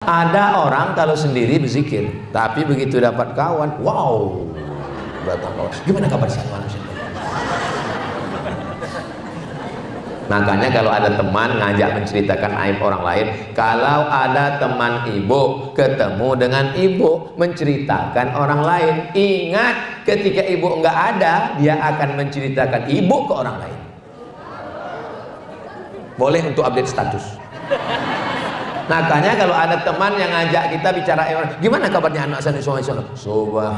Ada orang kalau sendiri berzikir, tapi begitu dapat kawan, wow, datang kawan. Gimana kabar saya manusia? Makanya kalau ada teman ngajak menceritakan aib orang lain, kalau ada teman ibu ketemu dengan ibu menceritakan orang lain, ingat ketika ibu nggak ada, dia akan menceritakan ibu ke orang lain. Boleh untuk update status. Makanya kalau ada teman yang ngajak kita bicara, gimana kabarnya anak saya? Subhanallah,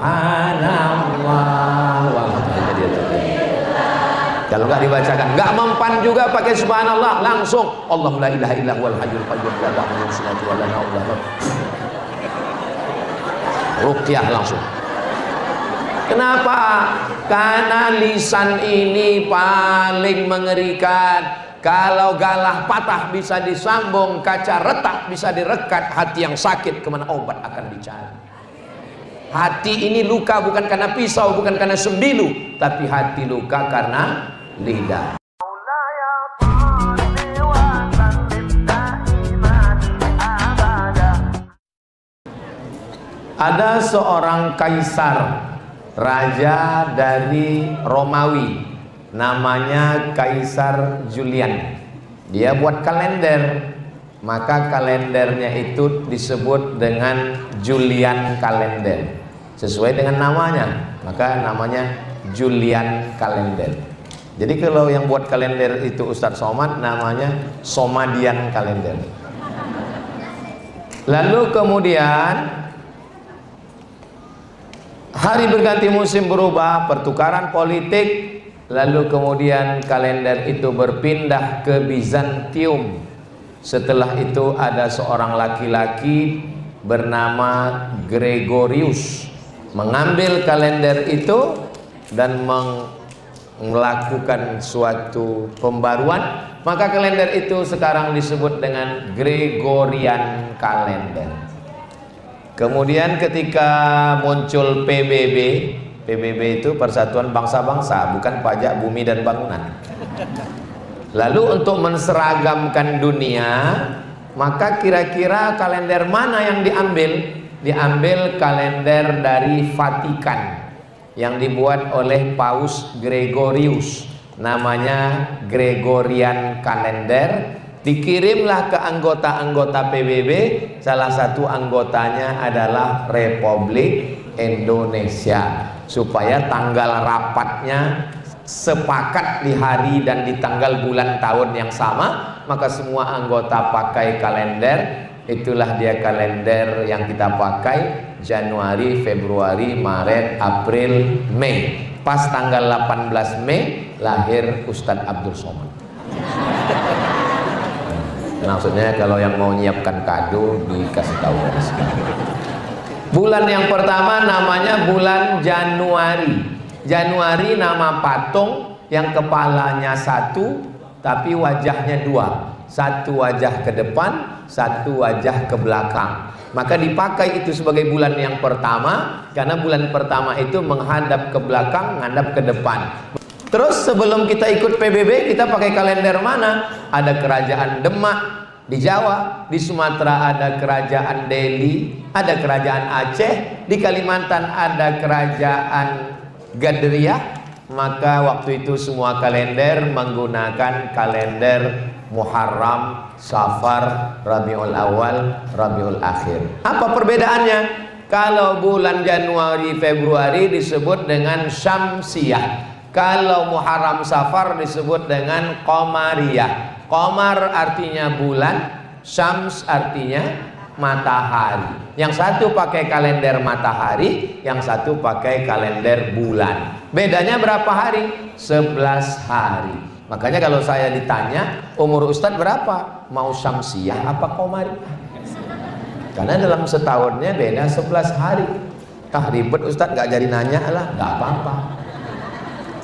kalau nggak dibacakan, nggak mempan juga pakai subhanallah, langsung Allahu la ilaha illa huwal hayyul qayyum la ta'khudhuhu sinatun wa la nawm. Ruqyah langsung. Kenapa? Karena lisan ini paling mengerikan. Kalau galah patah bisa disambung, kaca retak bisa direkat, hati yang sakit kemana obat akan dicari. Hati ini luka bukan karena pisau, bukan karena sembilu, tapi hati luka karena lidah. Ada seorang kaisar, raja dari Romawi, namanya Kaisar Julian. Dia buat kalender, maka kalendernya itu disebut dengan Julian kalender, sesuai dengan namanya, maka namanya Julian kalender. Jadi kalau yang buat kalender itu Ustadz Somad, namanya Somadian kalender. Lalu kemudian hari berganti musim berubah, pertukaran politik. Lalu kemudian kalender itu berpindah ke Bizantium. Setelah itu ada seorang laki-laki bernama Gregorius mengambil kalender itu dan melakukan suatu pembaruan, maka kalender itu sekarang disebut dengan Gregorian kalender. Kemudian ketika muncul PBB itu Persatuan Bangsa-Bangsa, bukan pajak bumi dan bangunan. Lalu untuk menseragamkan dunia, maka kira-kira kalender mana yang diambil? Diambil kalender dari Vatikan yang dibuat oleh Paus Gregorius, namanya Gregorian kalender. Dikirimlah ke anggota-anggota PBB, salah satu anggotanya adalah Republik Indonesia, supaya tanggal rapatnya sepakat di hari dan di tanggal bulan tahun yang sama, maka semua anggota pakai kalender. Itulah dia kalender yang kita pakai, Januari, Februari, Maret, April, Mei. Pas tanggal 18 Mei lahir Ustadz Abdul Somad. Maksudnya kalau yang mau nyiapkan kado dikasih tahu. Bulan yang pertama namanya bulan Januari. Januari nama patung yang kepalanya satu tapi wajahnya dua. Satu wajah ke depan, satu wajah ke belakang. Maka dipakai itu sebagai bulan yang pertama, karena bulan pertama itu menghadap ke belakang, menghadap ke depan. Terus sebelum kita ikut PBB, kita pakai kalender mana? Ada kerajaan Demak di Jawa, di Sumatera ada kerajaan Delhi, ada kerajaan Aceh, di Kalimantan ada kerajaan Gadriah. Maka waktu itu semua kalender menggunakan kalender Muharram, Safar, Rabiul Awal, Rabiul Akhir. Apa perbedaannya? Kalau bulan Januari, Februari disebut dengan Syamsiyah. Kalau Muharram, Safar disebut dengan Qamariyah. Qamar artinya bulan, Syams artinya matahari. Yang satu pakai kalender matahari, yang satu pakai kalender bulan. Bedanya berapa hari? 11 hari. Makanya kalau saya ditanya, umur Ustadz berapa? Mau Syamsiyah apa Qamariyah? Karena dalam setahunnya beda 11 hari. Ah ribet Ustadz, gak jadi nanya lah. Gak apa-apa.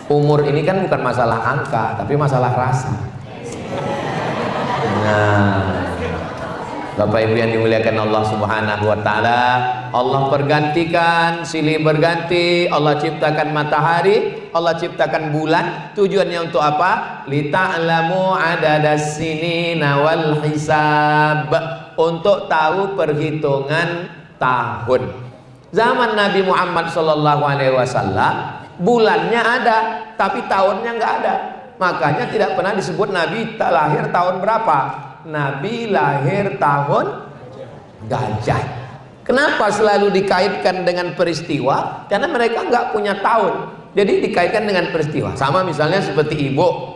Umur ini kan bukan masalah angka, tapi masalah rasa. Nah, Bapak Ibu yang dimuliakan Allah Subhanahu wa taala, Allah pergantikan, silih berganti, Allah ciptakan matahari, Allah ciptakan bulan. Tujuannya untuk apa? Lita'lamu adadas sinina wal hisab, untuk tahu perhitungan tahun. Zaman Nabi Muhammad SAW bulannya ada, tapi tahunnya nggak ada. Makanya tidak pernah disebut Nabi lahir tahun berapa. Nabi lahir tahun gajah. Kenapa selalu dikaitkan dengan peristiwa? Karena mereka nggak punya tahun, jadi dikaitkan dengan peristiwa. Sama misalnya seperti ibu,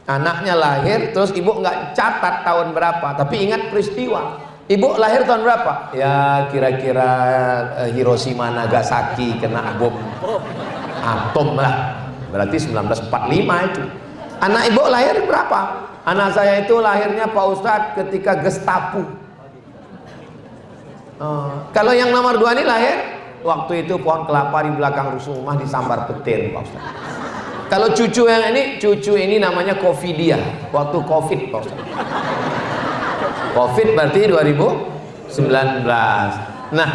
anaknya lahir, terus ibu nggak catat tahun berapa, tapi ingat peristiwa. Ibu lahir tahun berapa? Ya kira-kira Hiroshima Nagasaki kena bom atom lah, berarti 1945 itu. Anak ibu lahir berapa? Anak saya itu lahirnya Pak Ustadz ketika Gestapo. Kalau yang nomor 2 ini lahir waktu itu pohon kelapa di belakang rumah disambar petir, Pak Ustadz. Kalau cucu yang ini, cucu ini namanya Covidia, waktu Covid, Pak Ustadz. Covid berarti 2019. Nah,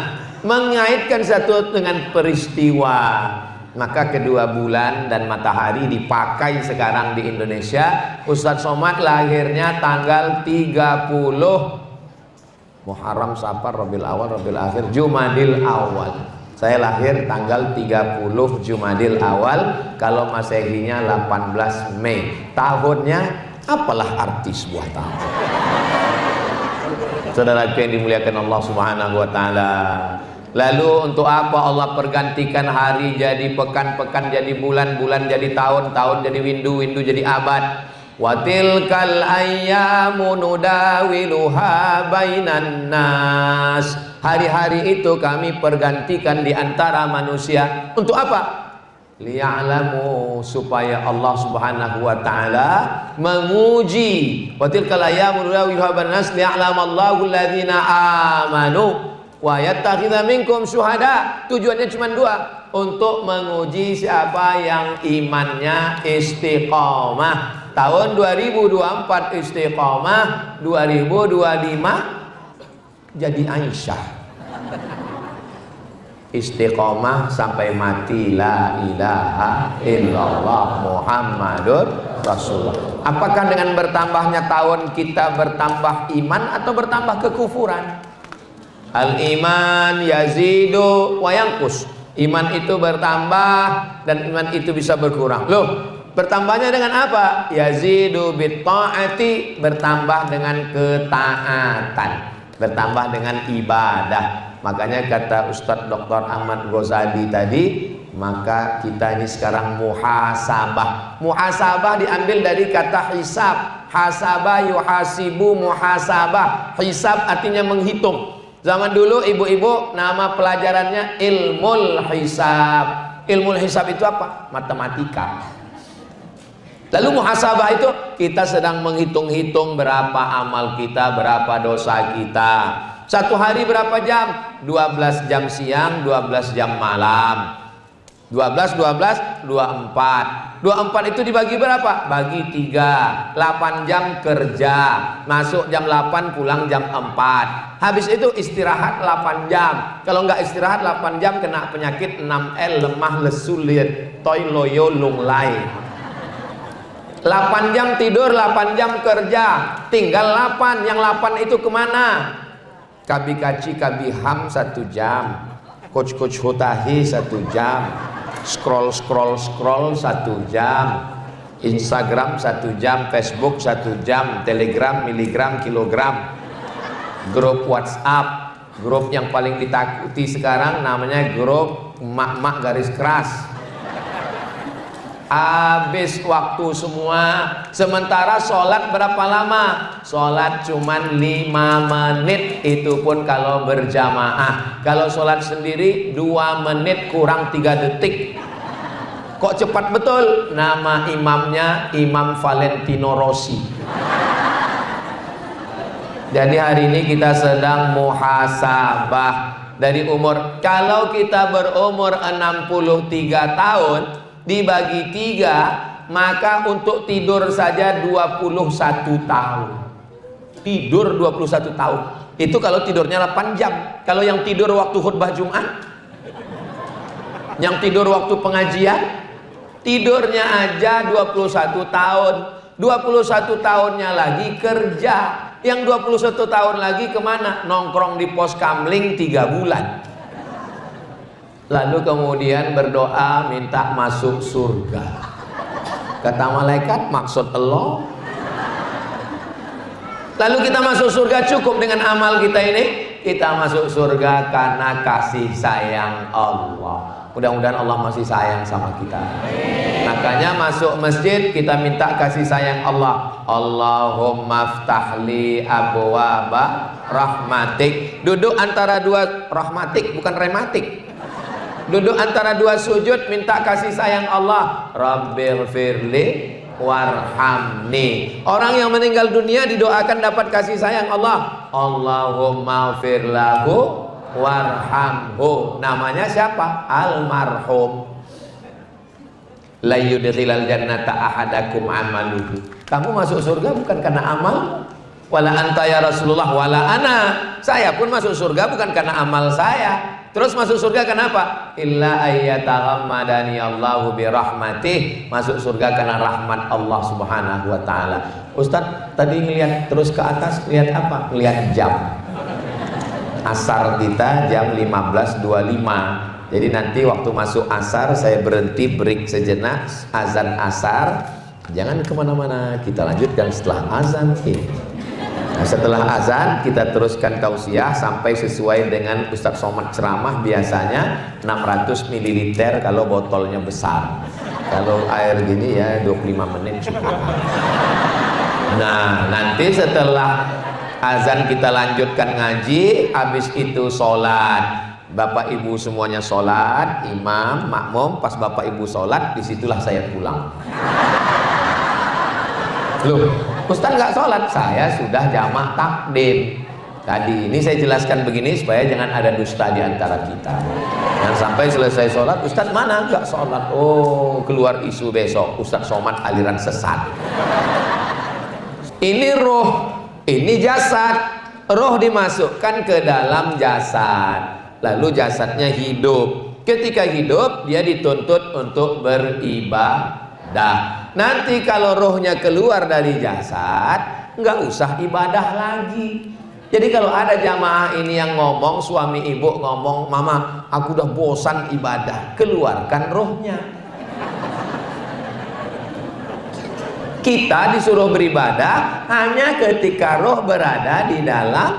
mengaitkan satu dengan peristiwa, maka kedua bulan dan matahari dipakai sekarang di Indonesia. Ustadz Somad lahirnya tanggal 30 Muharram, Safar, Rabiul Awal, Rabiul Akhir, Jumadil Awal. Saya lahir tanggal 30 Jumadil Awal. Kalau Masehinya 18 Mei. Tahunnya apalah arti sebuah tahun? Saudaraku yang dimuliakan Allah Subhanahu wa taala. Lalu untuk apa Allah pergantikan hari jadi pekan, pekan jadi bulan, bulan jadi tahun, tahun jadi windu, windu jadi abad. Wa tilkal ayyamu nudawiluha bainan nas. Hari-hari itu kami pergantikan di antara manusia. Untuk apa? Liya'lamu, supaya Allah Subhanahu wa taala menguji. Wa tilkal ayyamu nudawiluha bainan nas liya'lamallahu alladhina amanu wa yattakhidha minkum syuhada. Tujuannya cuma 2, untuk menguji siapa yang imannya istiqomah. Tahun 2024 istiqomah, 2025 jadi Aisyah. Istiqomah sampai mati, la ilaha illallah Muhammadur Rasulullah. Apakah dengan bertambahnya tahun kita bertambah iman atau bertambah kekufuran? Al iman yazidu wa yanqus. Iman itu bertambah dan iman itu bisa berkurang. Loh, bertambahnya dengan apa? Yazidu bit ta'ati, bertambah dengan ketaatan, bertambah dengan ibadah. Makanya kata Ustadz Dr. Ahmad Ghazali tadi, maka kita ini sekarang muhasabah. Muhasabah diambil dari kata hisab. Hasabah yuhasibu muhasabah. Hisab artinya menghitung. Zaman dulu ibu-ibu nama pelajarannya ilmul hisab. Ilmul hisab itu apa? Matematika. Lalu muhasabah itu kita sedang menghitung-hitung berapa amal kita, berapa dosa kita. Satu hari berapa jam? 12 jam siang, 12 jam malam. 12, 12, 24. 24 itu dibagi berapa? Bagi 3. 8 jam kerja. Masuk jam 8, pulang jam 4. Habis itu istirahat 8 jam. Kalau nggak istirahat 8 jam kena penyakit 6L, lemah, lesu, liat, toy, loyo, lunglai. 8 jam tidur, 8 jam kerja. Tinggal 8. Yang 8 itu kemana? Kabi kaci, kabi ham 1 jam. Coach hutahi 1 jam. Scroll 1 jam. Instagram 1 jam. Facebook 1 jam. Telegram, miligram, kilogram. Grup WhatsApp. Grup yang paling ditakuti sekarang namanya grup emak-emak garis keras. Habis waktu semua. Sementara sholat berapa lama? Sholat cuman 5 menit. Itu pun kalau berjamaah. Kalau sholat sendiri 2 menit kurang 3 detik. Kok cepat betul? Nama imamnya Imam Valentino Rossi. Jadi hari ini kita sedang muhasabah. Dari umur, kalau kita berumur 63 tahun dibagi 3, maka untuk tidur saja 21 tahun. Tidur 21 tahun. Itu kalau tidurnya 8 jam. Kalau yang tidur waktu khutbah Jumat, yang tidur waktu pengajian, tidurnya aja 21 tahun. 21 tahunnya lagi kerja. Yang 21 tahun lagi kemana? Nongkrong di pos kamling 3 bulan. Lalu kemudian berdoa minta masuk surga. Kata malaikat, maksud Allah. Lalu kita masuk surga cukup dengan amal kita ini? Kita masuk surga karena kasih sayang Allah. Mudah-mudahan Allah masih sayang sama kita. Makanya masuk masjid kita minta kasih sayang Allah. Allahumma ftahli abwaba rahmatik. Duduk antara dua rahmatik, bukan rematik. Duduk antara dua sujud minta kasih sayang Allah. Rabbil firli warhamni. Orang yang meninggal dunia didoakan dapat kasih sayang Allah. Allahumma firlahu warhamhu. Namanya siapa? Almarhum. La yudkhilal jannata ahadakum amaluhu. Kamu masuk surga bukan karena amal. Wala anta ya Rasulullah wala ana. Saya pun masuk surga bukan karena amal saya. Terus masuk surga kenapa? Illa ayyataghammadani Allahu birahmatih. Masuk surga karena rahmat Allah Subhanahu wa taala. Ustaz tadi ngelihat terus ke atas, lihat apa? Lihat jam. Asar kita jam 15.25. Jadi nanti waktu masuk asar saya berhenti break sejenak, azan asar. Jangan kemana-mana, kita lanjutkan setelah azan. Nah, setelah azan kita teruskan tausiah sampai sesuai dengan Ustadz Somad ceramah. Biasanya 600 ml kalau botolnya besar. Kalau air gini ya 25 menit cukup. Nah nanti setelah azan kita lanjutkan ngaji, habis itu sholat. Bapak ibu semuanya sholat, imam, makmum. Pas bapak ibu sholat, disitulah saya pulang. Loh, Ustaz nggak sholat? Saya sudah jamak takdim. Tadi ini saya jelaskan begini supaya jangan ada dusta di antara kita. Jangan sampai selesai sholat, Ustaz mana nggak sholat? Oh, keluar isu besok Ustaz Somad aliran sesat. Ini roh, ini jasad. Roh dimasukkan ke dalam jasad. Lalu jasadnya hidup. Ketika hidup dia dituntut untuk beribadah. Nanti kalau rohnya keluar dari jasad, nggak usah ibadah lagi. Jadi kalau ada jamaah ini yang ngomong, suami ibu ngomong, mama aku udah bosan ibadah, keluarkan rohnya. Kita disuruh beribadah hanya ketika roh berada di dalam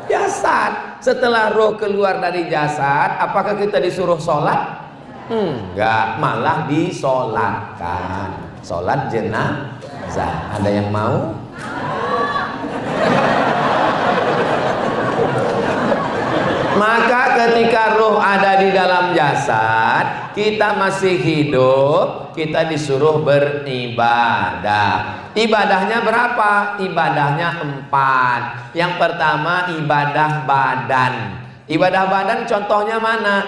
jasad. Setelah roh keluar dari jasad, apakah kita disuruh sholat? Enggak, malah disolatkan. Sholat jenazah. Ada yang mau? Maka ketika roh ada di dalam jasad, kita masih hidup, kita disuruh beribadah. Ibadahnya berapa? Ibadahnya 4. Yang pertama ibadah badan. Ibadah badan contohnya mana?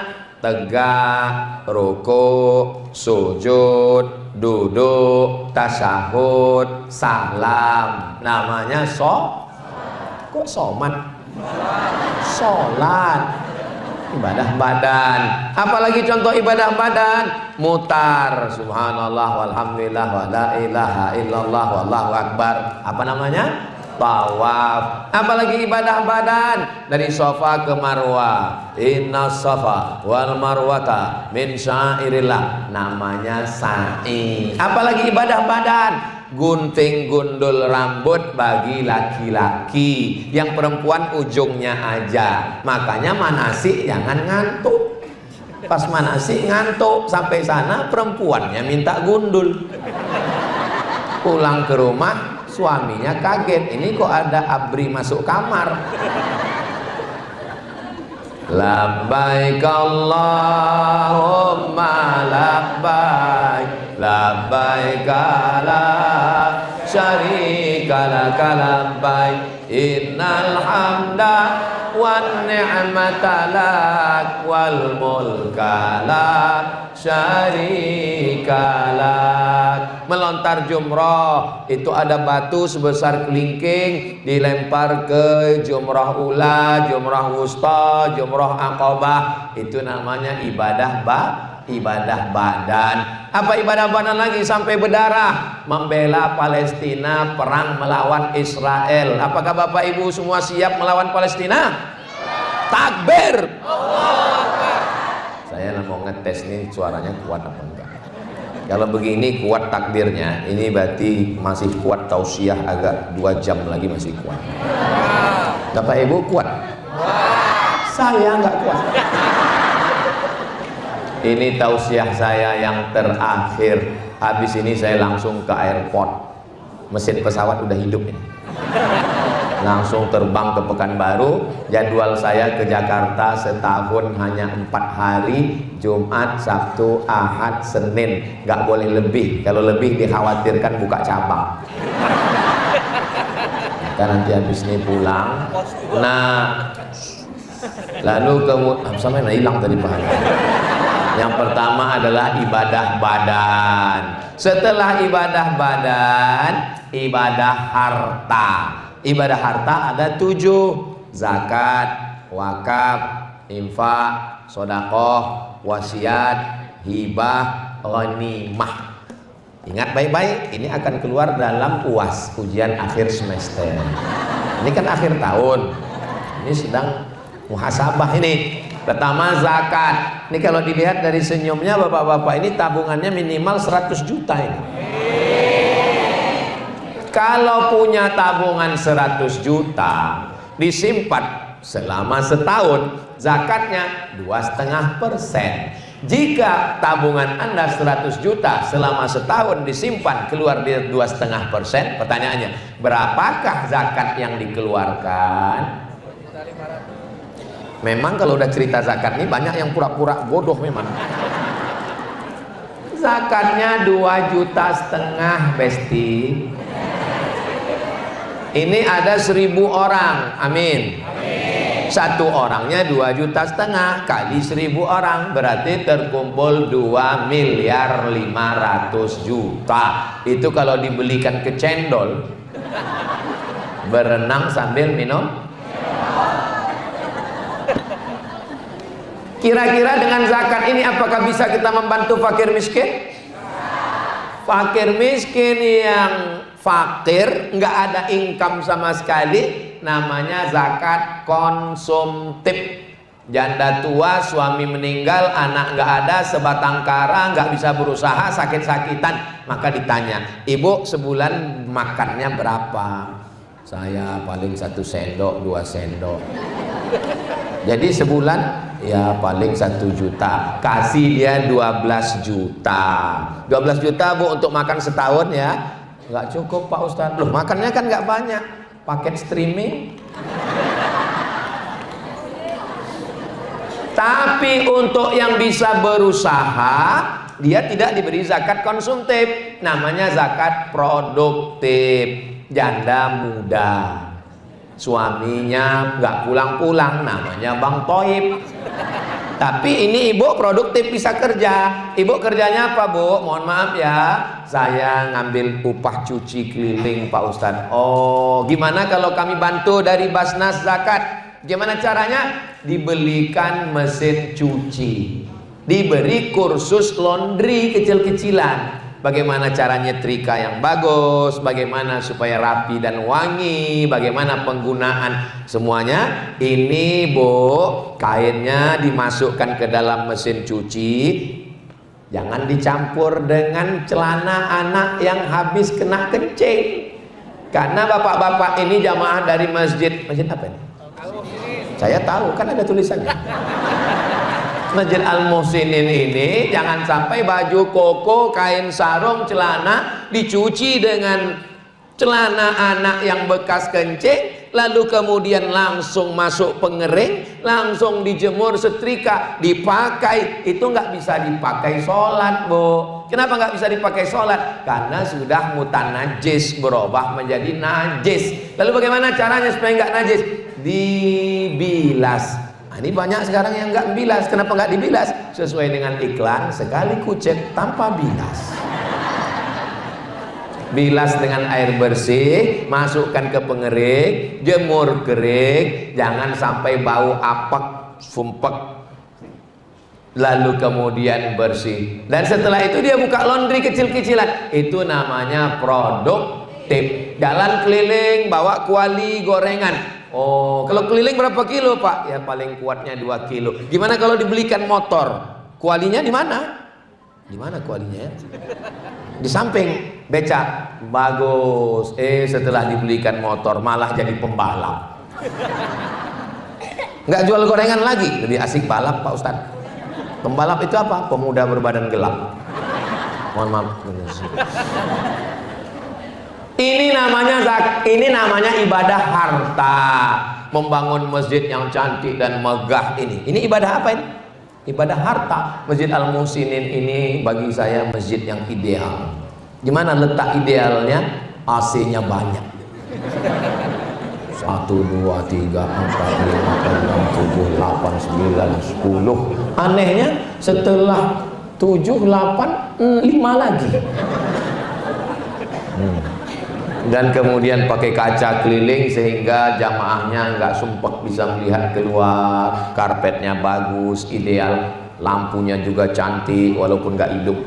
Tegak, rukuk, sujud, duduk, tasyahud, salam. Namanya kok somat? Sholat. Ibadah badan. Apalagi contoh ibadah badan? Mutar, subhanallah walhamdulillah wa la ilaha illallah wallahu akbar. Apa namanya? Tawaf. Apalagi ibadah badan? Dari Safa ke Marwah. Inna Safa wal Marwata min syairillah. Namanya sa'i. Apalagi ibadah badan? Gunting gundul rambut bagi laki-laki, yang perempuan ujungnya aja. Makanya manasik jangan ngantuk. Pas manasik ngantuk, sampai sana perempuannya minta gundul. Pulang ke rumah suaminya kaget, ini kok ada abri masuk kamar. Labbaik Allahumma labbaik, labbaik la syarika laka labbaik, innal hamda wan ni'mata lak wal mulka la syarika lak. Melontar jumrah itu ada batu sebesar kelingking dilempar ke jumrah ula, jumrah wusta, jumrah aqabah. Itu namanya ibadah ibadah badan. Apa ibadah badan lagi? Sampai berdarah, membela Palestina, perang melawan Israel. Apakah Bapak Ibu semua siap melawan Palestina? Takbir. Saya mau ngetes nih suaranya kuat apa enggak. Kalau begini kuat takbirnya, ini berarti masih kuat tausiah, agak 2 jam lagi masih kuat. Bapak Ibu kuat? Saya nggak kuat. Ini tausiah saya yang terakhir. Habis ini saya langsung ke airport. Mesin pesawat udah hidup ini. Langsung terbang ke Pekanbaru. Jadwal saya ke Jakarta setahun hanya 4 hari, Jumat, Sabtu, Ahad, Senin. Nggak boleh lebih. Kalau lebih dikhawatirkan buka cabang. Kita nanti habis ini pulang. Nah, lalu kemudian sampai hilang tadi bahannya. Yang pertama adalah ibadah badan. Setelah ibadah badan, ibadah harta. Ibadah harta ada 7: zakat, wakaf, infak, sedekah, wasiat, hibah, ghanimah. Ingat baik-baik, ini akan keluar dalam UAS, ujian akhir semester. Ini kan akhir tahun. Ini sedang muhasabah ini. Pertama zakat. Ini kalau dilihat dari senyumnya bapak-bapak ini tabungannya minimal 100 juta ini. Kalau punya tabungan 100 juta disimpan selama setahun, zakatnya 2,5%. Jika tabungan Anda 100 juta selama setahun disimpan keluar di 2,5%, pertanyaannya, berapakah zakat yang dikeluarkan? Memang kalau udah cerita zakat ini banyak yang pura-pura bodoh memang. Zakatnya 2,5 juta, Besti. Ini ada 1.000 orang, amin. Satu orangnya 2,5 juta kali 1.000 orang, berarti terkumpul 2.500.000.000. Itu kalau dibelikan ke cendol, berenang sambil minum. Kira-kira dengan zakat ini apakah bisa kita membantu fakir miskin? Fakir miskin yang fakir, nggak ada income sama sekali, namanya zakat konsumtif. Janda tua, suami meninggal, anak nggak ada, sebatang kara, nggak bisa berusaha, sakit-sakitan, maka ditanya, ibu sebulan makannya berapa? Saya paling 1 sendok, 2 sendok. Jadi sebulan ya paling 1 juta. Kasih dia 12 juta. 12 juta Bu untuk makan setahun ya. Nggak cukup Pak Ustadz. Loh makannya kan nggak banyak. Paket streaming. Tapi untuk yang bisa berusaha, dia tidak diberi zakat konsumtif. Namanya zakat produktif. Janda muda, suaminya nggak pulang-pulang, namanya Bang Toib. Tapi ini ibu produktif, bisa kerja. Ibu kerjanya apa Bu? Mohon maaf ya, saya ngambil upah cuci keliling Pak Ustadz. Oh gimana kalau kami bantu dari Basnas Zakat? Gimana caranya? Dibelikan mesin cuci, diberi kursus laundry kecil-kecilan. Bagaimana cara nyetrika yang bagus, bagaimana supaya rapi dan wangi, bagaimana penggunaan semuanya. Ini Bu, kainnya dimasukkan ke dalam mesin cuci. Jangan dicampur dengan celana anak yang habis kena kencing. Karena bapak-bapak ini jamaah dari masjid apa ini? Saya tahu, kan ada tulisannya. Masjid Al-Muhsinin ini jangan sampai baju koko, kain sarung, celana dicuci dengan celana anak yang bekas kencing, lalu kemudian langsung masuk pengering, langsung dijemur, setrika, dipakai. Itu nggak bisa dipakai sholat Bu. Kenapa nggak bisa dipakai sholat? Karena sudah mutanajis, berubah menjadi najis. Lalu bagaimana caranya supaya nggak najis? Dibilas. Nah, ini banyak sekarang yang nggak bilas. Kenapa nggak dibilas? Sesuai dengan iklan, sekali kucek tanpa bilas. Bilas dengan air bersih, masukkan ke pengering, jemur kering, jangan sampai bau apek, sumpek. lalu kemudian bersih, dan setelah itu dia buka laundry kecil-kecilan. Itu namanya produktif. Jalan keliling bawa kuali gorengan. Oh, kalau keliling berapa kilo Pak? Ya paling kuatnya 2 kilo. Gimana kalau dibelikan motor? Kualinya di mana? Di mana kualinya? Di samping becak. Bagus. Setelah dibelikan motor malah jadi pembalap. Nggak jual gorengan lagi, lebih asik balap Pak Ustadz. Pembalap itu apa? Pemuda berbadan gelap. Mohon maaf. Ini namanya ibadah harta. Membangun masjid yang cantik dan megah ini. Ini ibadah apa ini? Ibadah harta. Masjid Al-Muhsinin ini bagi saya masjid yang ideal. Gimana letak idealnya? AC-nya banyak. 1, 2, 3, 4, 5, 6, 7, 8, 9, 10. Anehnya setelah 7, 8, 5 lagi. Dan kemudian pakai kaca keliling sehingga jamaahnya nggak sumpek bisa melihat keluar. Karpetnya bagus, ideal, lampunya juga cantik walaupun nggak hidup.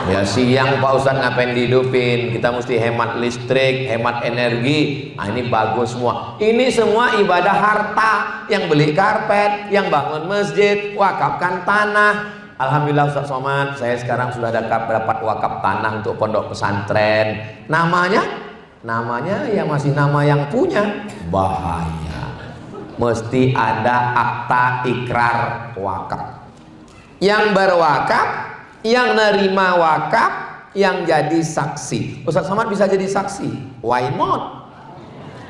Ya siang Pak Ustadz ngapain dihidupin? Kita mesti hemat listrik, hemat energi. Nah, ini bagus semua. Ini semua ibadah harta. Yang beli karpet, yang bangun masjid, wakafkan tanah. Alhamdulillah Ustaz Somad, saya sekarang sudah dapat wakaf tanah untuk pondok pesantren. Namanya ya masih nama yang punya. Bahaya. Mesti ada akta ikrar wakaf. Yang berwakaf, yang nerima wakaf, yang jadi saksi. Ustaz Somad bisa jadi saksi. Why not?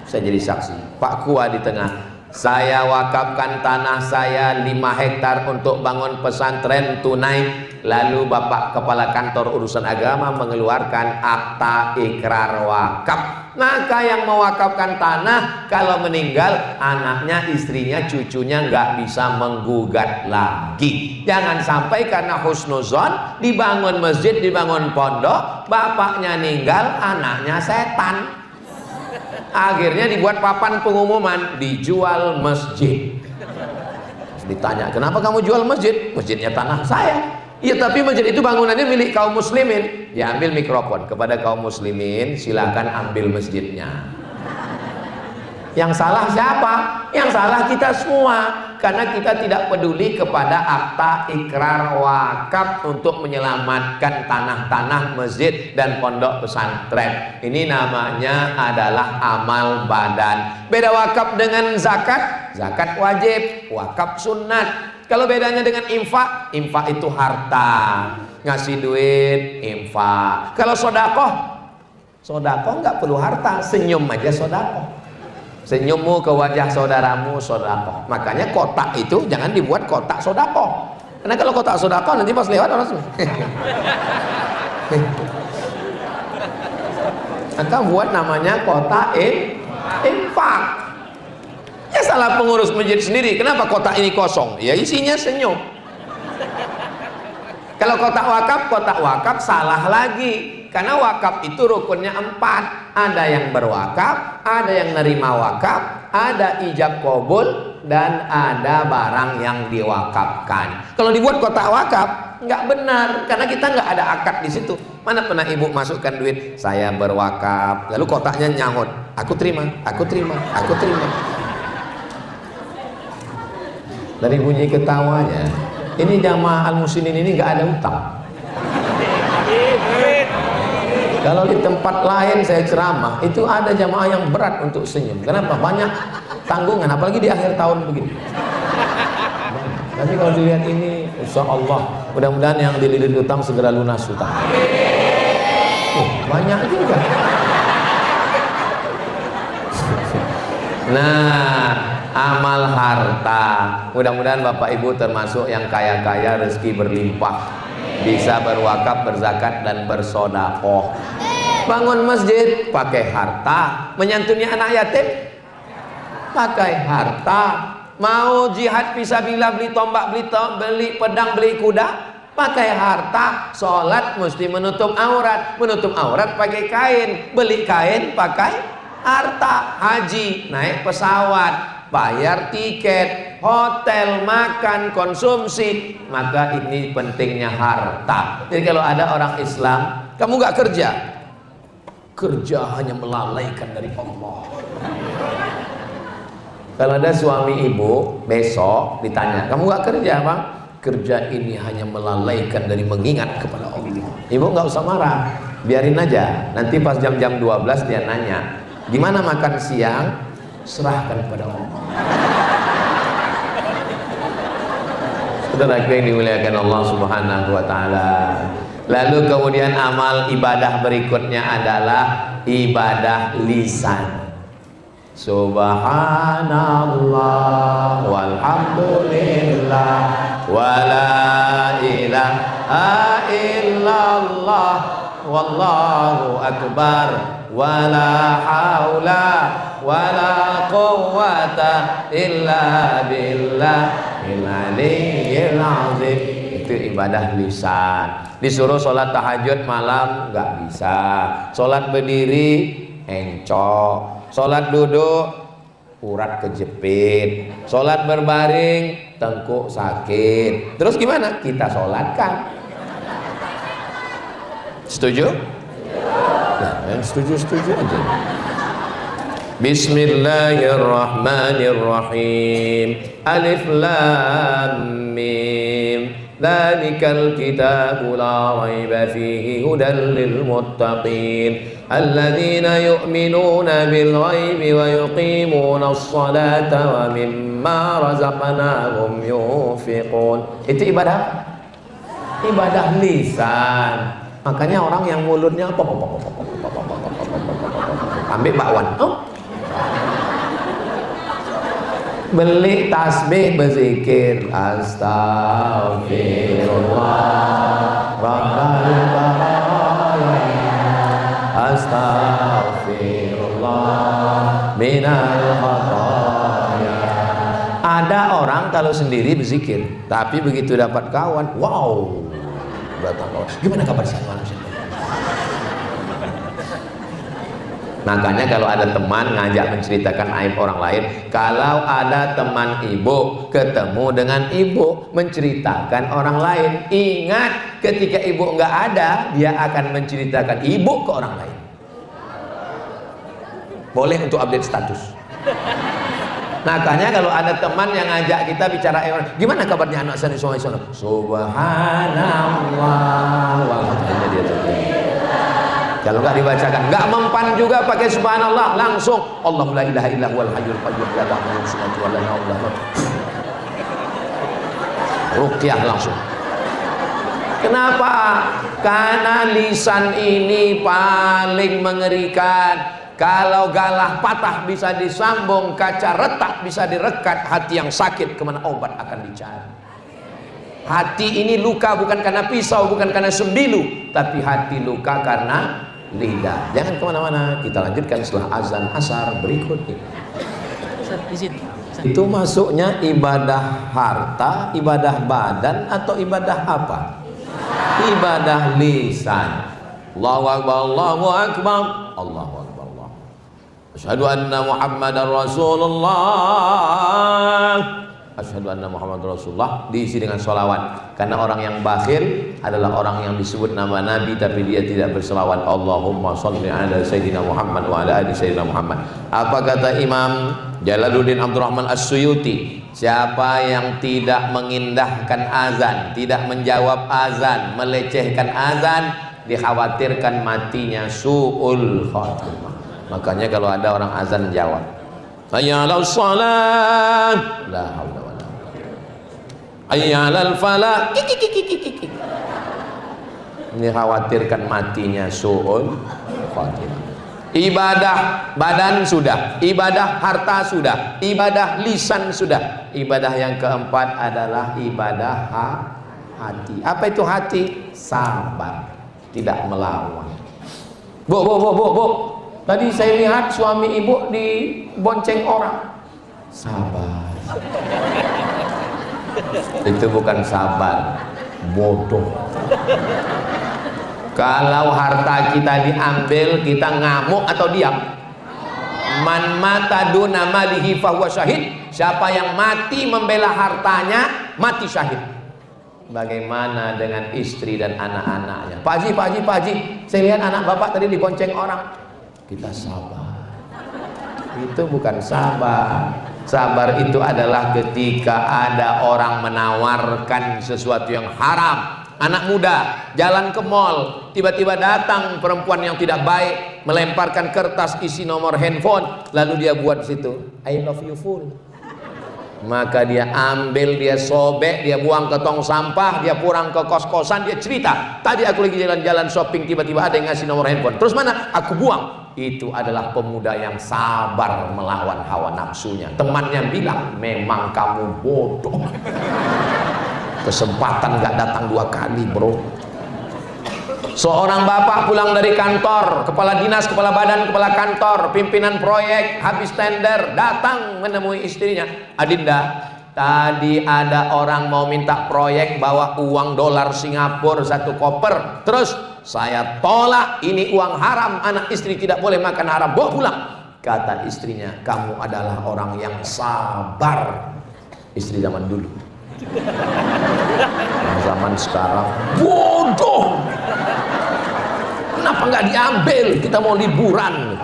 Saya jadi saksi. Pak Kua di tengah. Saya wakafkan tanah saya 5 hektar untuk bangun pesantren tunai. Lalu Bapak Kepala Kantor Urusan Agama mengeluarkan akta ikrar wakaf. Maka yang mewakafkan tanah kalau meninggal, anaknya, istrinya, cucunya nggak bisa menggugat lagi. Jangan sampai karena husnuzon dibangun masjid, dibangun pondok, bapaknya meninggal, anaknya setan. Akhirnya dibuat papan pengumuman, dijual masjid. Ditanya, kenapa kamu jual masjid? Masjidnya tanah saya. Iya, tapi masjid itu bangunannya milik kaum muslimin. Diambil mikrofon kepada kaum muslimin, silakan ambil masjidnya. Yang salah siapa? Yang salah kita semua, karena kita tidak peduli kepada akta ikrar wakaf untuk menyelamatkan tanah-tanah masjid dan pondok pesantren. Ini namanya adalah amal badan. Beda wakaf dengan zakat. Zakat wajib, wakaf sunat. Kalau bedanya dengan infak, infak itu harta, ngasih duit, infak. Kalau sodakoh, sodakoh nggak perlu harta, senyum aja sodakoh. Senyummu ke wajah saudaramu sodakoh. Makanya kotak itu jangan dibuat kotak sodakoh. Karena kalau kotak sodakoh nanti pas lewat orang semua. Maka buat namanya kotak infak. Ya salah pengurus masjid sendiri. Kenapa kotak ini kosong? Ya isinya senyum. Kalau kotak wakaf salah lagi. Karena wakaf itu rukunnya 4. Ada yang berwakaf, ada yang nerima wakaf, ada ijab kabul, dan ada barang yang diwakafkan. Kalau dibuat kotak wakaf nggak benar, karena kita nggak ada akad di situ. Mana pernah ibu masukkan duit, saya berwakaf, lalu kotaknya nyangut, aku terima, aku terima, aku terima. Dari bunyi ketawanya, ini jamaah Al-Muhsinin ini nggak ada utang. Kalau di tempat lain saya ceramah, itu ada jamaah yang berat untuk senyum. Kenapa? Banyak tanggungan, apalagi di akhir tahun begini. Tapi kalau dilihat ini, insya Allah, mudah-mudahan yang dililit utang segera lunas utang. Banyak juga. Nah, amal harta. Mudah-mudahan Bapak Ibu termasuk yang kaya-kaya, rezeki berlimpah. Bisa berwakaf, berzakat, dan bersodakoh. Bangun masjid pakai harta, menyantuni anak yatim pakai harta, mau jihad fisabilillah, beli tombak, beli pedang, beli kuda pakai harta, sholat mesti menutup aurat pakai kain, beli kain pakai harta, haji naik pesawat bayar tiket, hotel, makan, konsumsi. Maka ini pentingnya harta. Jadi kalau ada orang Islam, kamu nggak kerja, kerja hanya melalaikan dari Allah. Kalau ada suami ibu besok ditanya, kamu nggak kerja bang? Kerja ini hanya melalaikan dari mengingat kepada Allah. Ibu nggak usah marah, biarin aja. Nanti pas jam-jam 12 dia nanya, gimana makan siang? Serahkan kepada Allah. Saudara yang dimuliakan Allah Subhanahu wa taala. Lalu kemudian amal ibadah berikutnya adalah ibadah lisan. Subhanallah walhamdulillah wala ilaha illallah wallahu akbar wala haula wala quwwata illa billahil aliyyil azim. Itu ibadah lisan. Disuruh sholat tahajud malam nggak bisa, sholat berdiri encok, sholat duduk urat kejepit, sholat berbaring tengkuk sakit. Terus gimana? Kita sholatkan. Setuju? Nah, yang setuju aja. Bismillahirrahmanirrahim. Alif lam mim. Dzalikal kitabu la raiba fihi hudan lil muttaqin. Alladzina yu'minuna bil ghaibi wa yuqimuna as-salata wa mimma razaqnahum yunfiqun. Itu ibadah? Ibadah lisan. Makanya orang yang mulutnya ambil bakwan, beli tasbih berzikir astagfirullah rabbal baraya astagfirullah minal khataya. Ada orang kalau sendiri berzikir, tapi begitu dapat kawan, wow, datang kawan, gimana kabar saya manusia? Makanya kalau ada teman ngajak menceritakan aib orang lain, kalau ada teman ibu ketemu dengan ibu menceritakan orang lain, ingat ketika ibu nggak ada, dia akan menceritakan ibu ke orang lain. Boleh untuk update status. Makanya kalau ada teman yang ngajak kita bicara, gimana kabarnya anak saya di sana? Subhanallah, wajahnya dia terjadi. Kalau nggak dibacakan, nggak mempan juga pakai subhanallah, langsung Allahu la ilaha illa huwal hayyul qayyum la ta'khudhuhu sinatun wa la nawm. Ruqyah langsung. Kenapa? Karena lisan ini paling mengerikan. Kalau galah patah bisa disambung, kaca retak bisa direkat, hati yang sakit kemana obat akan dicari. Hati ini luka bukan karena pisau, bukan karena sembilu, tapi hati luka karena lidah. Jangan kemana-mana, kita lanjutkan setelah azan asar berikut ini. Itu masuknya ibadah harta, ibadah badan, atau ibadah apa? Ibadah lisan. Allahu akbar, Allahu akbar, Allahu akbar, Allah. Asyhadu anna Muhammadar Rasulullah. Asyhadu anna Muhammad Rasulullah diisi dengan sholawat. Karena orang yang bakhil adalah orang yang disebut nama Nabi tapi dia tidak berselawat. Allahumma sholli ala Sayyidina Muhammad wa ala ali Sayyidina Muhammad. Apa kata Imam Jalaluddin Abdurrahman As-Suyuti? Siapa yang tidak mengindahkan azan, tidak menjawab azan, melecehkan azan, dikhawatirkan matinya su'ul khatimah. Makanya kalau ada orang azan jawab, hayya 'alas shalah, la haula wala quwwata, hayya 'alal falah. Ini khawatirkan matinya su'ul khatimah. Ibadah badan sudah, ibadah harta sudah, ibadah lisan sudah. Ibadah yang keempat adalah ibadah hati. Apa itu hati? Sabar, tidak melawan. Bu. Tadi saya lihat suami ibu dibonceng orang. Sabar. Itu bukan sabar, bodoh. Kalau harta kita diambil, kita ngamuk atau diam? Man mata duna malihi fahuwa syahid. Siapa yang mati membela hartanya, mati syahid. Bagaimana dengan istri dan anak-anaknya? Pak Haji, Pak Haji, Pak Haji, saya lihat anak bapak tadi dibonceng orang. Kita sabar. Itu bukan sabar. Sabar itu adalah ketika ada orang menawarkan sesuatu yang haram. Anak muda jalan ke mall, tiba-tiba datang perempuan yang tidak baik, melemparkan kertas isi nomor handphone, lalu dia buat di situ, I love you full. Maka dia ambil, dia sobek, dia buang ke tong sampah, dia pulang ke kos-kosan, dia cerita, tadi aku lagi jalan-jalan shopping, tiba-tiba ada yang ngasih nomor handphone, terus mana? Aku buang. Itu adalah pemuda yang sabar melawan hawa nafsunya. Temannya bilang, memang kamu bodoh. Kesempatan gak datang 2 kali, bro. Seorang bapak pulang dari kantor, kepala dinas, kepala badan, kepala kantor, pimpinan proyek, habis tender, datang menemui istrinya. Adinda, tadi ada orang mau minta proyek bawa uang dolar Singapura 1 koper. Terus saya tolak, ini uang haram, anak istri tidak boleh makan haram, bawa pulang. Kata istrinya, kamu adalah orang yang sabar. Istri zaman dulu. Zaman sekarang bodoh. Kenapa nggak diambil? Kita mau liburan.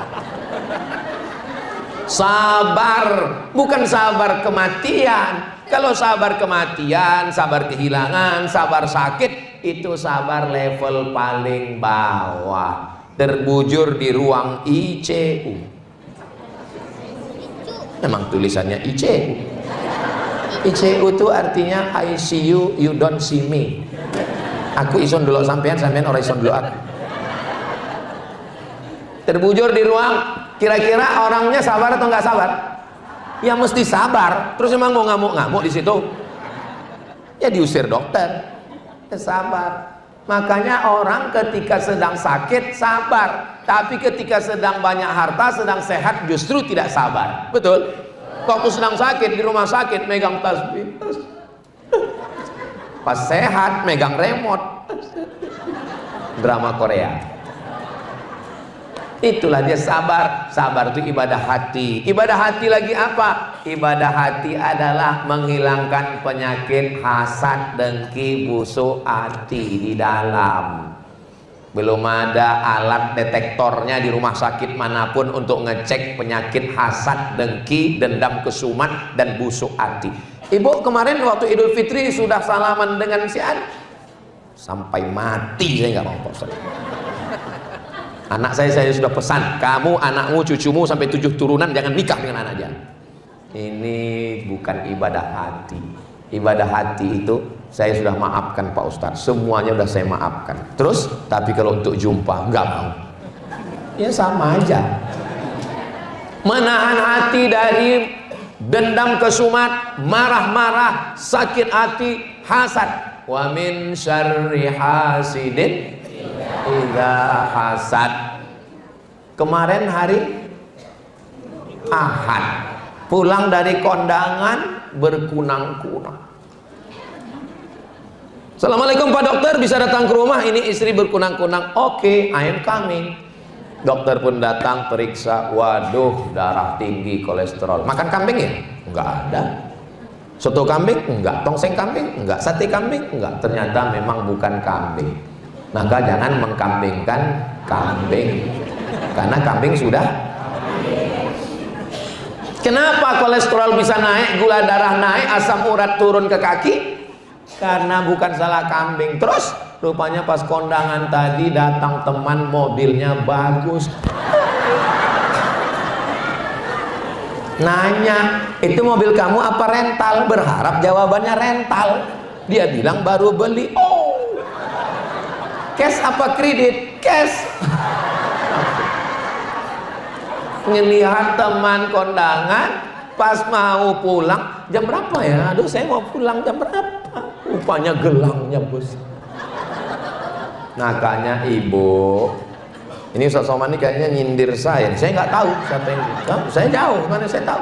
Sabar, bukan sabar kematian. Kalau sabar kematian, sabar kehilangan, sabar sakit, itu sabar level paling bawah. Terbujur di ruang ICU. Memang tulisannya ICU. ICU itu artinya I see you, you don't see me. Aku ison dulu sampean, sampean orang ison dulu aku. Terbujur di ruang, kira-kira orangnya sabar atau nggak sabar? Ya mesti sabar. Terus emang mau ngamuk-ngamuk di situ? Ya diusir dokter. Ya sabar. Makanya orang ketika sedang sakit sabar, tapi ketika sedang banyak harta, sedang sehat justru tidak sabar. Betul? Waktu sedang sakit di rumah sakit megang tasbih, pas sehat megang remote. Drama Korea. Itulah dia sabar. Sabar itu ibadah hati. Ibadah hati lagi apa? Ibadah hati adalah menghilangkan penyakit hasad, dengki, busuk hati di dalam. Belum ada alat detektornya di rumah sakit manapun untuk ngecek penyakit hasad, dengki, dendam, kesumat, dan busuk hati. Ibu kemarin waktu Idul Fitri sudah salaman dengan si An, sampai mati saya nggak mau pesan. Anak saya sudah pesan, kamu, anakmu, cucumu sampai 7 turunan jangan nikah dengan anak dia. Ini bukan ibadah hati. Ibadah hati itu saya sudah maafkan Pak Ustadz, semuanya sudah saya maafkan. Terus, tapi kalau untuk jumpa nggak mau. Ya sama aja. Menahan hati dari dendam, kesumat, marah-marah, sakit hati, hasad. Wa min syarri hasidin idza hasad. Kemarin hari Ahad, pulang dari kondangan berkunang-kunang. Assalamualaikum Pak Dokter, bisa datang ke rumah, ini istri berkunang-kunang. Oke, I am coming. Dokter pun datang, periksa, waduh darah tinggi, kolesterol. Makan kambing ya? Enggak ada. Soto kambing? Enggak. Tongseng kambing? Enggak. Sate kambing? Enggak. Ternyata memang bukan kambing. Maka jangan mengkambingkan kambing, karena kambing sudah. Kenapa kolesterol bisa naik, gula darah naik, asam urat turun ke kaki? Karena bukan salah kambing. Terus rupanya pas kondangan tadi datang teman, mobilnya bagus. Nanya, itu mobil kamu apa rental? Berharap jawabannya rental. Dia bilang baru beli. Oh, cash apa kredit? Cash. Ngelihat teman kondangan, pas mau pulang, jam berapa ya? Aduh, saya mau pulang jam berapa? Rupanya gelangnya bos. Makanya ibu, ini Ustaz Somad ini kayaknya nyindir saya nggak tahu siapa yang saya jauh, mana saya tahu.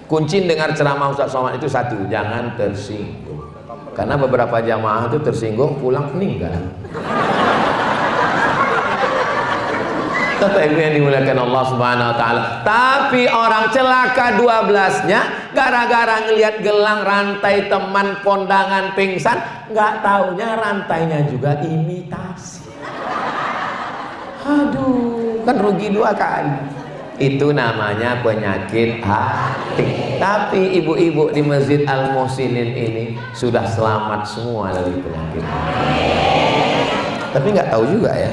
Kunci dengar ceramah Ustaz Somad itu satu, jangan tersinggung. Karena beberapa jamaah itu tersinggung pulang meninggal. Kata ibu yang dimuliakan Allah Subhanahu wa taala. Tapi orang celaka 12-nya gara-gara ngelihat gelang rantai teman kondangan pingsan, nggak taunya rantainya juga imitasi. Aduh, kan rugi 2 kali. Itu namanya penyakit hati. Tapi ibu-ibu di Masjid Al-Muhsinin ini sudah selamat semua dari penyakit hati. Tapi nggak tahu juga ya.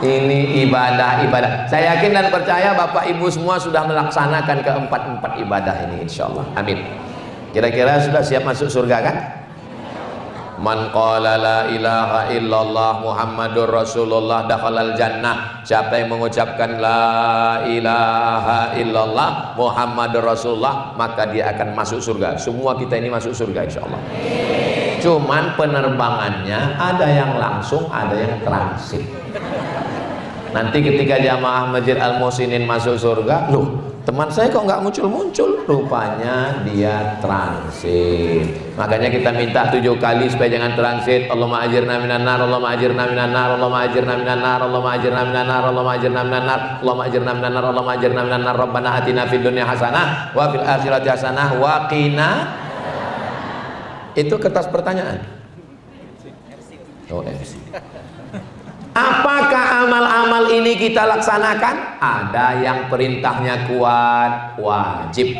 Ini ibadah. Saya yakin dan percaya Bapak Ibu semua sudah melaksanakan keempat ibadah ini, insya Allah. Amin. Kira-kira sudah siap masuk surga kan? Man qala la ilaha illallah Muhammadur Rasulullah dakhalal jannah. Siapa yang mengucapkan la ilaha illallah Muhammadur Rasulullah, maka dia akan masuk surga. Semua kita ini masuk surga, insya Allah. Cuman penerbangannya ada yang langsung, ada yang transit. Nanti ketika jamaah Masjid Al-Muhsinin masuk surga, loh teman saya kok nggak muncul-muncul? Rupanya dia transit. Makanya kita minta 7 kali supaya jangan transit. Allahumma ajirna minan nar, Allahumma ajirna minan nar, Allahumma ajirna minan nar, Allahumma ajirna minan nar, Allahumma ajirna minan nar, Allahumma ajirna minan nar, Allahumma ajirna minan nar. Rabbana atina fid dunya hasanah wa fil akhirati hasanah wa qina. Itu kertas pertanyaan. Oh, MC. Apakah amal-amal ini kita laksanakan? Ada yang perintahnya kuat, wajib.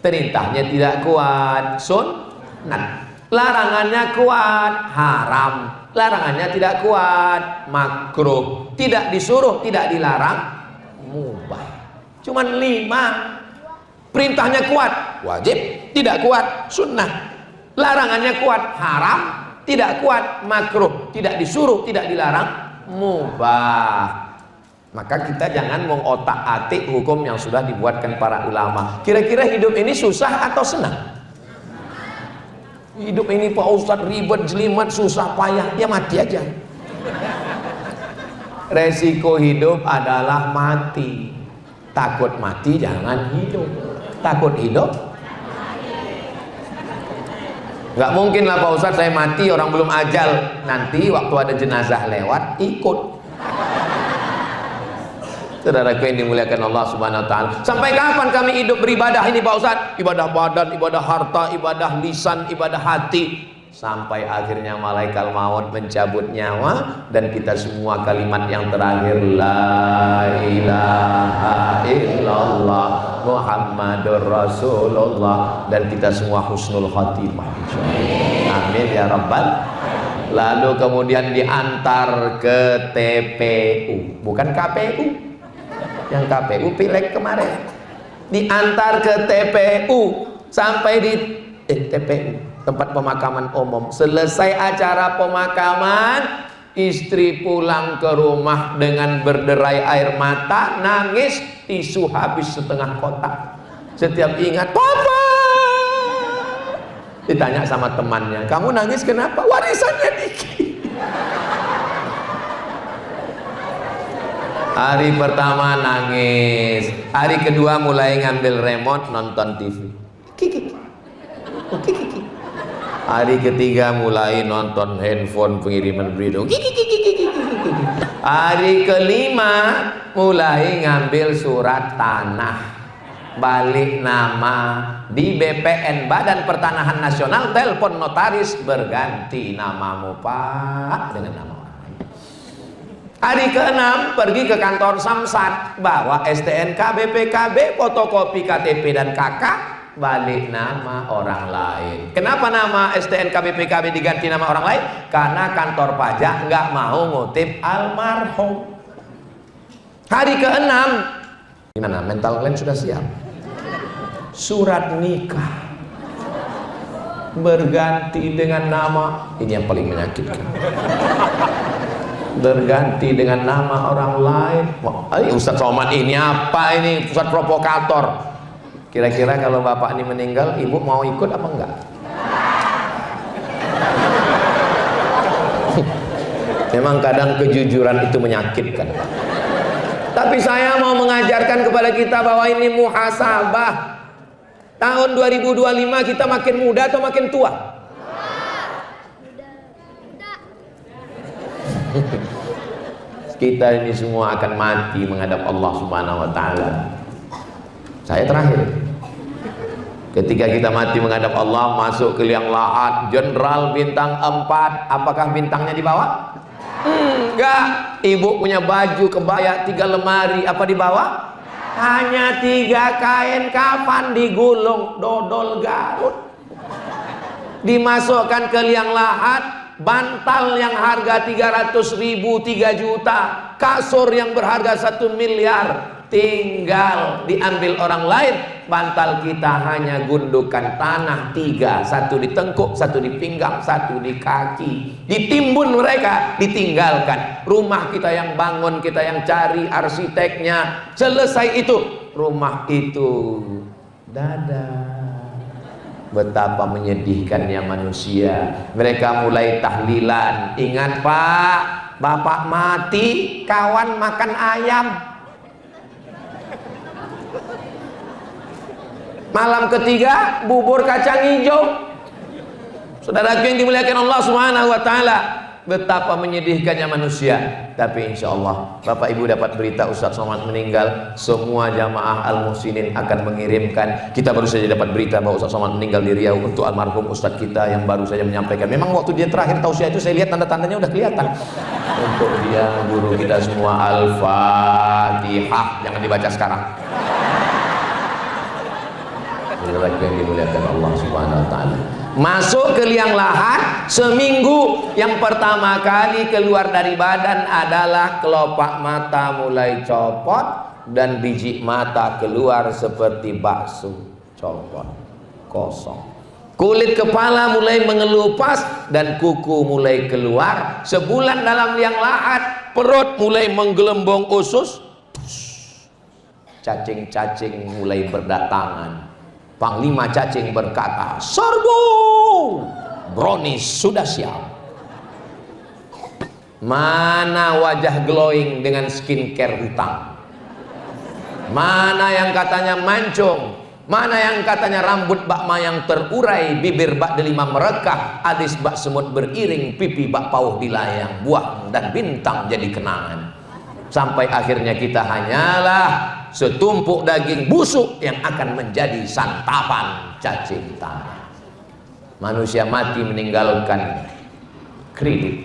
Perintahnya tidak kuat, sunnah. Larangannya kuat, haram. Larangannya tidak kuat, makruh. Tidak disuruh, tidak dilarang, mubah. Cuman 5. Perintahnya kuat, wajib. Tidak kuat, sunnah. Larangannya kuat, haram. Tidak kuat, makruh. Tidak disuruh, tidak dilarang, mubah. Maka kita jangan mengotak-atik hukum yang sudah dibuatkan para ulama. Kira-kira hidup ini susah atau senang? Hidup ini Pak Ustadz ribet, jelimet, susah, payah. Ya mati aja. Resiko hidup adalah mati. Takut mati jangan hidup. Takut hidup, nggak mungkin lah Pak Ustadz saya mati orang belum ajal, nanti waktu ada jenazah lewat ikut. Saudaraku yang dimuliakan Allah Subhanahu wa taala, sampai kapan kami hidup beribadah ini Pak Ustadz? Ibadah badan, ibadah harta, ibadah lisan, ibadah hati, sampai akhirnya malaikat maut mencabut nyawa dan kita semua kalimat yang terakhir la ilaha illallah Muhammadur Rasulullah, dan kita semua husnul khatimah. Amin ya rabbal. Lalu kemudian diantar ke TPU, bukan KPU. Yang KPU pileg kemarin. Diantar ke TPU, sampai di TPU, tempat pemakaman umum. Selesai acara pemakaman, istri pulang ke rumah dengan berderai air mata, nangis, tisu habis setengah kotak. Setiap ingat papa, ditanya sama temannya, kamu nangis kenapa? Warisannya dikit. Hari pertama nangis, hari kedua mulai ngambil remote nonton TV. Kiki. Hari ketiga mulai nonton handphone pengiriman berita. Hari kelima mulai ngambil surat tanah, balik nama di BPN, Badan Pertanahan Nasional, telepon notaris, berganti namamu Pak dengan nama orang lain. Hari keenam pergi ke kantor Samsat, bawa STNK, BPKB, fotokopi KTP dan KK, balik nama orang lain. Kenapa nama STNK BPKB diganti nama orang lain? Karena kantor pajak nggak mau ngutip almarhum. Hari keenam, gimana? Mental kalian sudah siap? Surat nikah berganti dengan nama, ini yang paling menyakitkan. Berganti dengan nama orang lain. Ustadz Somad ini apa ini? Ustadz provokator. Kira-kira kalau bapak ini meninggal, ibu mau ikut apa enggak? Memang kadang kejujuran itu menyakitkan. Tapi saya mau mengajarkan kepada kita bahwa ini muhasabah. Tahun 2025 kita makin muda atau makin tua? Kita ini semua akan mati menghadap Allah Subhanahu wa taala. Saya terakhir. Ketika kita mati menghadap Allah, masuk ke liang lahat, jenderal bintang 4, apakah bintangnya dibawa? Enggak. Ibu punya baju kebaya 3 lemari, apa dibawa? Hanya 3 kain kafan digulung, dodol Garut. Dimasukkan ke liang lahat, bantal yang harga 300.000 3 juta, kasur yang berharga 1 miliar, tinggal diambil orang lain. Bantal kita hanya gundukan tanah 3, 1 di tengkuk, 1 di pinggang, 1 di kaki. Ditimbun mereka, ditinggalkan. Rumah kita yang bangun, kita yang cari arsiteknya. Selesai itu, rumah itu dadah. Betapa menyedihkannya manusia. Mereka mulai tahlilan. Ingat Pak, bapak mati, kawan makan ayam. Malam ketiga, bubur kacang hijau. Saudaraku yang dimuliakan Allah Subhanahu wa taala, betapa menyedihkannya manusia. Tapi insya Allah Bapak Ibu dapat berita Ustaz Somad meninggal, semua jamaah Al-Muhsinin akan mengirimkan. Kita baru saja dapat berita bahwa Ustaz Somad meninggal di Riau untuk almarhum Ustaz kita yang baru saja menyampaikan. Memang waktu dia terakhir tausiah itu saya lihat tanda-tandanya udah kelihatan. Untuk dia guru kita semua, Al-Fatihah, jangan dibaca sekarang. Saudaraku yang dimuliakan Allah Subhanahu wa taala. Masuk ke liang lahat seminggu, yang pertama kali keluar dari badan adalah kelopak mata mulai copot dan biji mata keluar seperti bakso copot, kosong. Kulit kepala mulai mengelupas dan kuku mulai keluar. Sebulan dalam liang lahat, perut mulai menggelembung usus, cacing-cacing mulai berdatangan. Panglima cacing berkata, "Serbu, brownies sudah siap." Mana wajah glowing dengan skincare hitam? Mana yang katanya mancung? Mana yang katanya rambut bak mayang terurai, bibir bak delima merekah, alis bak semut beriring, pipi bak pauh dilayang, buah dan bintang jadi kenangan. Sampai akhirnya kita hanyalah setumpuk daging busuk yang akan menjadi santapan cacing tanah. Manusia mati meninggalkan kredit.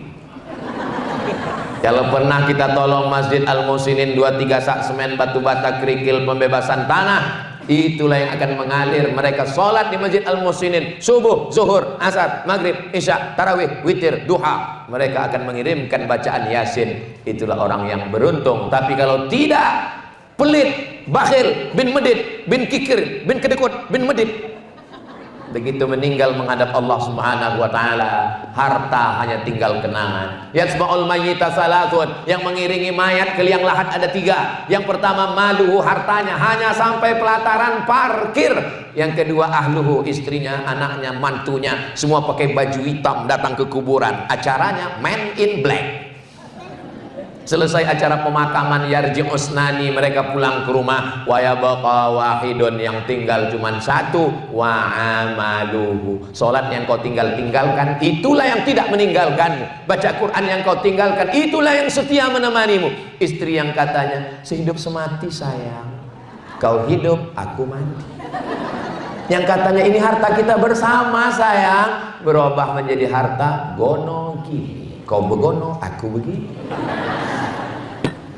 Kalau pernah kita tolong Masjid Al-Muhsinin 2-3 sak semen batu bata kerikil pembebasan tanah, itulah yang akan mengalir. Mereka sholat di Masjid Al-Muhsinin subuh, zuhur, asar, maghrib, isya, tarawih, witir, duha. Mereka akan mengirimkan bacaan Yasin. Itulah orang yang beruntung. Tapi kalau tidak, pelit, bakhil, bin medit, bin kikir, bin kedekut, bin medit, begitu meninggal menghadap Allah Subhanahu wa taala, harta hanya tinggal kenangan. Yatsba'ul mayyita salatun, yang mengiringi mayat ke liang lahat ada 3. Yang pertama maluhu, hartanya hanya sampai pelataran parkir. Yang kedua ahluhu, istrinya, anaknya, mantunya, semua pakai baju hitam datang ke kuburan. Acaranya Man in Black. Selesai acara pemakaman yarji usnani, mereka pulang ke rumah. Wa yabqa wahidun, yang tinggal cuma 1, wa amaluhu, salat yang kau tinggalkan itulah yang tidak meninggalkanmu. Baca Quran yang kau tinggalkan itulah yang setia menemanimu. Istri yang katanya sehidup semati sayang, kau hidup aku mati. Yang katanya ini harta kita bersama sayang, berubah menjadi harta gono gini, kau begono aku begini.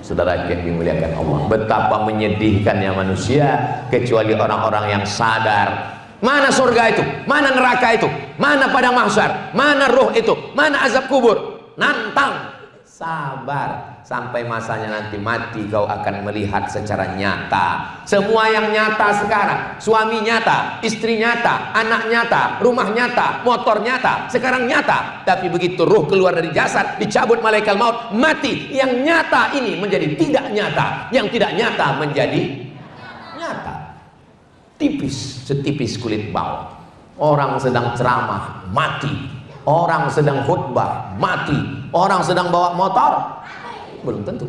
Saudara yang dimuliakan Allah, betapa menyedihkannya manusia, kecuali orang-orang yang sadar. Mana surga itu? Mana neraka itu? Mana padang mahsyar? Mana ruh itu? Mana azab kubur? Nantang, sabar sampai masanya nanti mati, kau akan melihat secara nyata semua yang nyata sekarang. Suami nyata, istri nyata, anak nyata, rumah nyata, motor nyata, sekarang nyata. Tapi begitu ruh keluar dari jasad, dicabut malaikat maut, mati. Yang nyata ini menjadi tidak nyata, yang tidak nyata menjadi nyata. Tipis, setipis kulit bawang. Orang sedang ceramah mati, orang sedang khutbah mati, orang sedang bawa motor belum tentu.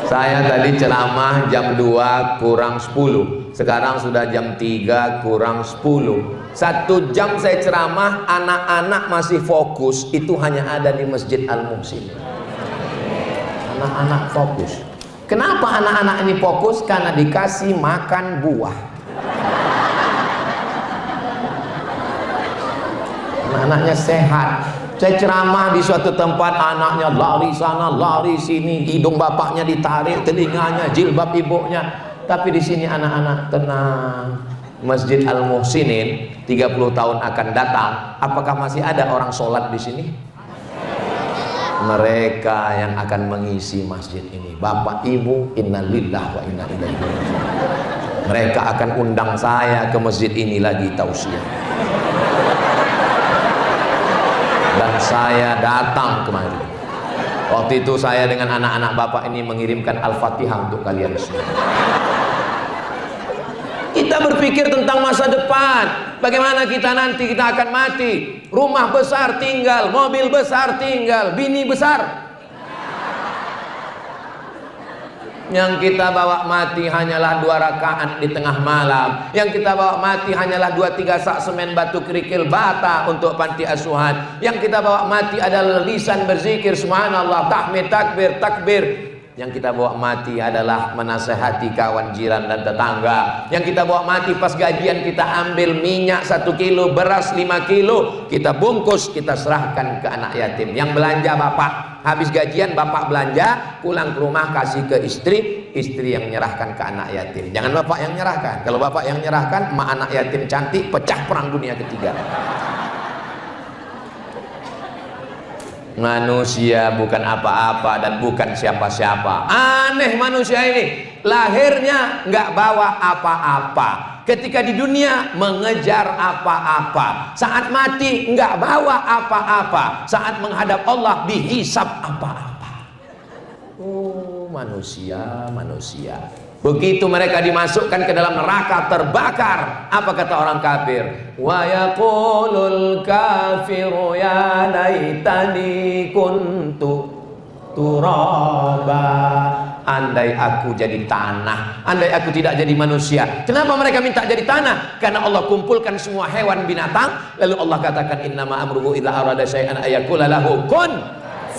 Saya tadi ceramah jam 2 kurang 10. Sekarang sudah jam 3 kurang 10. 1 jam saya ceramah, anak-anak masih fokus. Itu hanya ada di Masjid Al-Muhsin. Anak-anak fokus. Kenapa anak-anak ini fokus? Karena dikasih makan buah. Anak-anaknya sehat. Saya ceramah di suatu tempat, anaknya lari sana, lari sini, hidung bapaknya ditarik, telinganya, jilbab ibunya. Tapi di sini anak-anak tenang. Masjid Al-Muhsinin 30 tahun akan datang. Apakah masih ada orang sholat di sini? Mereka yang akan mengisi masjid ini. Bapak Ibu, innalillah wa inna ilaihi raji'un. Mereka akan undang saya ke masjid ini lagi tausiah. Dan saya datang kemari. Waktu itu saya dengan anak-anak bapak ini mengirimkan Al-Fatihah untuk kalian semua. Kita berpikir tentang masa depan. Bagaimana kita nanti kita akan mati. Rumah besar tinggal, mobil besar tinggal, bini besar. Yang kita bawa mati hanyalah 2 rakaat di tengah malam. Yang kita bawa mati hanyalah 2-3 sak semen batu kerikil bata untuk panti asuhan. Yang kita bawa mati adalah lisan berzikir subhanallah, tahmid, takbir, takbir. Yang kita bawa mati adalah menasehati kawan jiran dan tetangga. Yang kita bawa mati pas gajian kita ambil minyak 1 kilo, beras 5 kilo, kita bungkus, kita serahkan ke anak yatim. Yang belanja bapak, habis gajian bapak belanja, pulang ke rumah kasih ke istri, istri yang menyerahkan ke anak yatim. Jangan bapak yang menyerahkan. Kalau bapak yang menyerahkan, emak anak yatim cantik, pecah perang dunia ketiga. Manusia bukan apa-apa dan bukan siapa-siapa. Aneh manusia ini, lahirnya nggak bawa apa-apa. Ketika di dunia mengejar apa-apa. Saat mati nggak bawa apa-apa. Saat menghadap Allah dihisap apa-apa. Oh, manusia. Begitu mereka dimasukkan ke dalam neraka terbakar, apa kata orang kafir? Wa yaqulul kafiru ya laitani kuntu turaba. Andai aku jadi tanah, andai aku tidak jadi manusia. Kenapa mereka minta jadi tanah? Karena Allah kumpulkan semua hewan binatang, lalu Allah katakan innama amruhu idza arada syai'an ayaqula lahu kun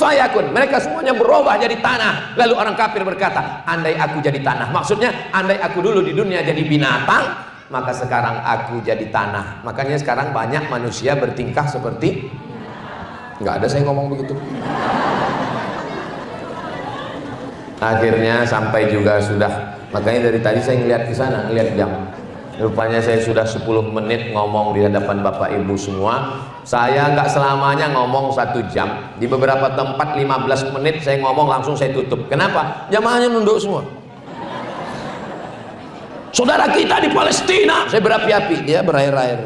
fayakun. Mereka semuanya berubah jadi tanah. Lalu orang kafir berkata, andai aku jadi tanah. Maksudnya, andai aku dulu di dunia jadi binatang, maka sekarang aku jadi tanah. Makanya sekarang banyak manusia bertingkah seperti, nggak ada saya ngomong begitu. Akhirnya sampai juga sudah. Makanya dari tadi saya ngeliat ke sana, ngeliat jam. Rupanya saya sudah 10 menit ngomong di hadapan Bapak Ibu semua. Saya nggak selamanya ngomong 1 jam. Di beberapa tempat 15 menit saya ngomong langsung saya tutup. Kenapa? Jamaahnya nunduk semua. Saudara kita di Palestina, saya berapi-api, dia berair-air.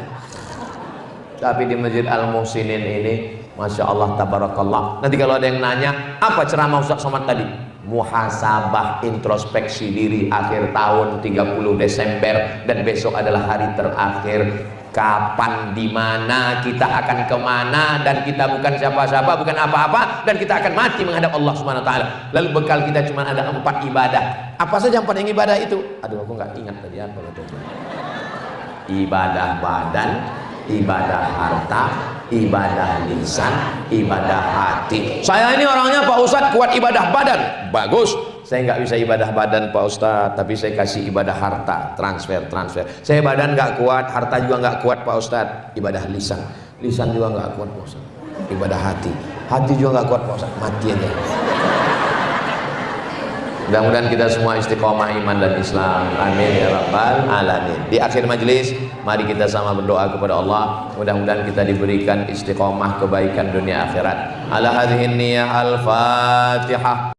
Tapi di Masjid Al-Muhsinin ini, Masya Allah, tabarakallah. Nanti kalau ada yang nanya, apa ceramah Ustaz Somad tadi? Muhasabah, introspeksi diri akhir tahun 30 Desember dan besok adalah hari terakhir. Kapan, di mana, kita akan kemana, dan kita bukan siapa-siapa, bukan apa-apa, dan kita akan mati menghadap Allah Subhanahu wa taala. Lalu bekal kita cuma ada 4 ibadah. Apa saja 4 yang ibadah itu? Aduh, aku nggak ingat tadi apa itu. Ibadah badan, ibadah harta, ibadah lisan, ibadah hati. Saya ini orangnya Pak Ustadz kuat ibadah badan, bagus. Saya nggak bisa ibadah badan Pak Ustadz, tapi saya kasih ibadah harta, transfer. Saya badan nggak kuat, harta juga nggak kuat Pak Ustadz. Ibadah lisan juga nggak kuat Pak Ustadz. Ibadah hati juga nggak kuat Pak Ustadz. Mati aja. Mudah-mudahan kita semua istiqomah iman dan Islam. Amin ya rabbal alamin. Di akhir majelis, mari kita sama berdoa kepada Allah. Mudah-mudahan kita diberikan istiqomah kebaikan dunia akhirat. Ala hadhihi niyyah al-Fatihah.